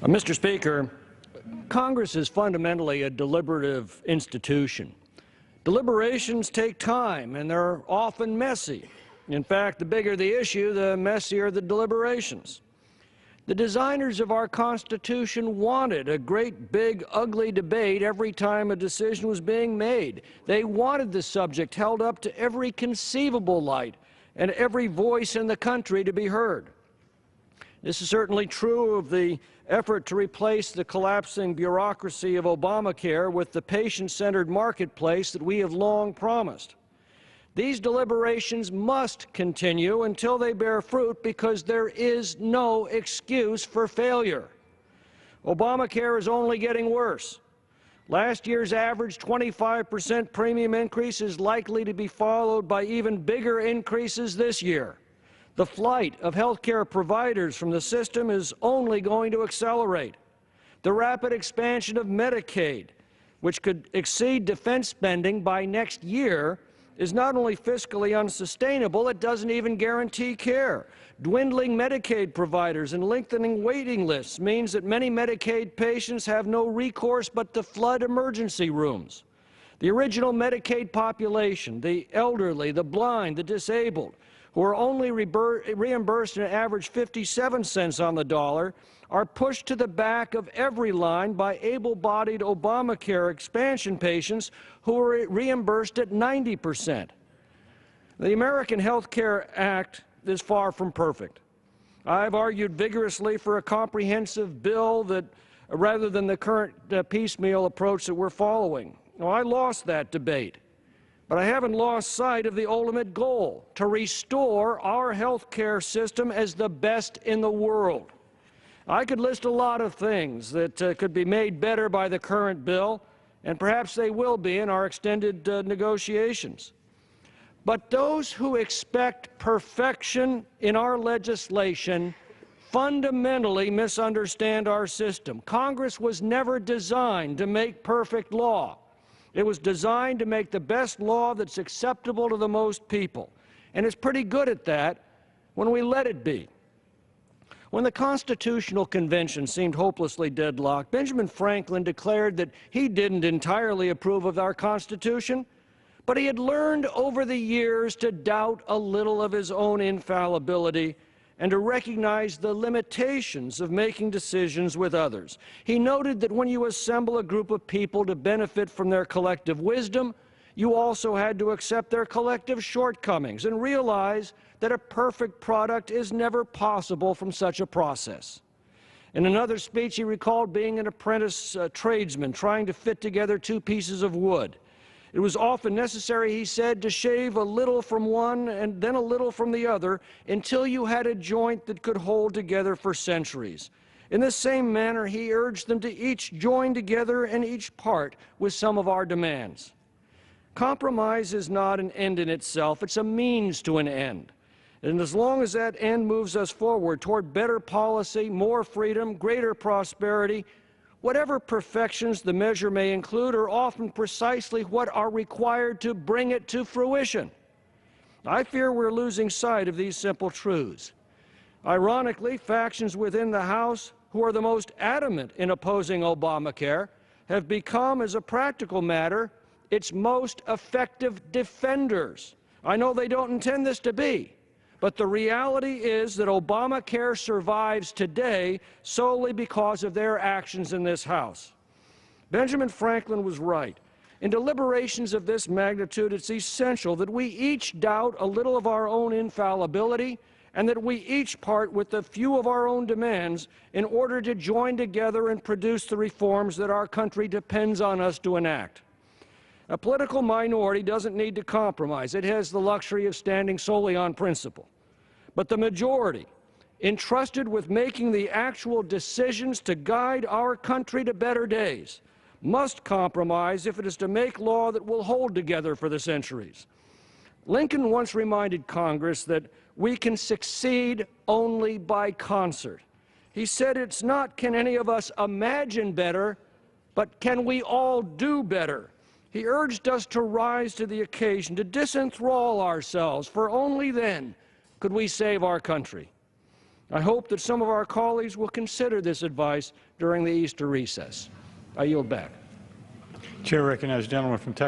Mr. Speaker, Congress is fundamentally a deliberative institution. Deliberations take time, and they're often messy. In fact, the bigger the issue, the messier the deliberations. The designers of our Constitution wanted a great, big, ugly debate every time a decision was being made. They wanted the subject held up to every conceivable light and every voice in the country to be heard. This is certainly true of the effort to replace the collapsing bureaucracy of Obamacare with the patient-centered marketplace that we have long promised. These deliberations must continue until they bear fruit because there is no excuse for failure. Obamacare is only getting worse. Last year's average 25% premium increase is likely to be followed by even bigger increases this year. The flight of health care providers from the system is only going to accelerate. The rapid expansion of Medicaid, which could exceed defense spending by next year, is not only fiscally unsustainable, it doesn't even guarantee care. Dwindling Medicaid providers and lengthening waiting lists means that many Medicaid patients have no recourse but to flood emergency rooms. The original Medicaid population, the elderly, the blind, the disabled, who are only reimbursed an average 57 cents on the dollar, are pushed to the back of every line by able-bodied Obamacare expansion patients who are reimbursed at 90%. The American Health Care Act is far from perfect. I've argued vigorously for a comprehensive bill that, rather than the current piecemeal approach that we're following. Now, I lost that debate. But I haven't lost sight of the ultimate goal, to restore our health care system as the best in the world. I could list a lot of things that could be made better by the current bill, and perhaps they will be in our extended negotiations. But those who expect perfection in our legislation fundamentally misunderstand our system. Congress was never designed to make perfect law. It was designed to make the best law that's acceptable to the most people, and it's pretty good at that when we let it be. When the Constitutional Convention seemed hopelessly deadlocked, Benjamin Franklin declared that he didn't entirely approve of our Constitution, but he had learned over the years to doubt a little of his own infallibility and to recognize the limitations of making decisions with others. He noted that when you assemble a group of people to benefit from their collective wisdom, you also had to accept their collective shortcomings and realize that a perfect product is never possible from such a process. In another speech, he recalled being an apprentice tradesman trying to fit together two pieces of wood. It was often necessary, he said, to shave a little from one and then a little from the other until you had a joint that could hold together for centuries. In the same manner, he urged them to each join together and each part with some of our demands. Compromise is not an end in itself, it's a means to an end. And as long as that end moves us forward toward better policy, more freedom, greater prosperity, whatever perfections the measure may include are often precisely what are required to bring it to fruition. I fear we're losing sight of these simple truths. Ironically, factions within the House who are the most adamant in opposing Obamacare have become, as a practical matter, its most effective defenders. I know they don't intend this to be, but the reality is that Obamacare survives today solely because of their actions in this House. Benjamin Franklin was right. In deliberations of this magnitude, it's essential that we each doubt a little of our own infallibility and that we each part with a few of our own demands in order to join together and produce the reforms that our country depends on us to enact. A political minority doesn't need to compromise. It has the luxury of standing solely on principle. But the majority, entrusted with making the actual decisions to guide our country to better days, must compromise if it is to make law that will hold together for the centuries. Lincoln once reminded Congress that we can succeed only by concert. He said it's not can any of us imagine better, but can we all do better? He urged us to rise to the occasion, to disenthrall ourselves, for only then could we save our country. I hope that some of our colleagues will consider this advice during the Easter recess. I yield back. Chair recognizes the gentleman from Texas.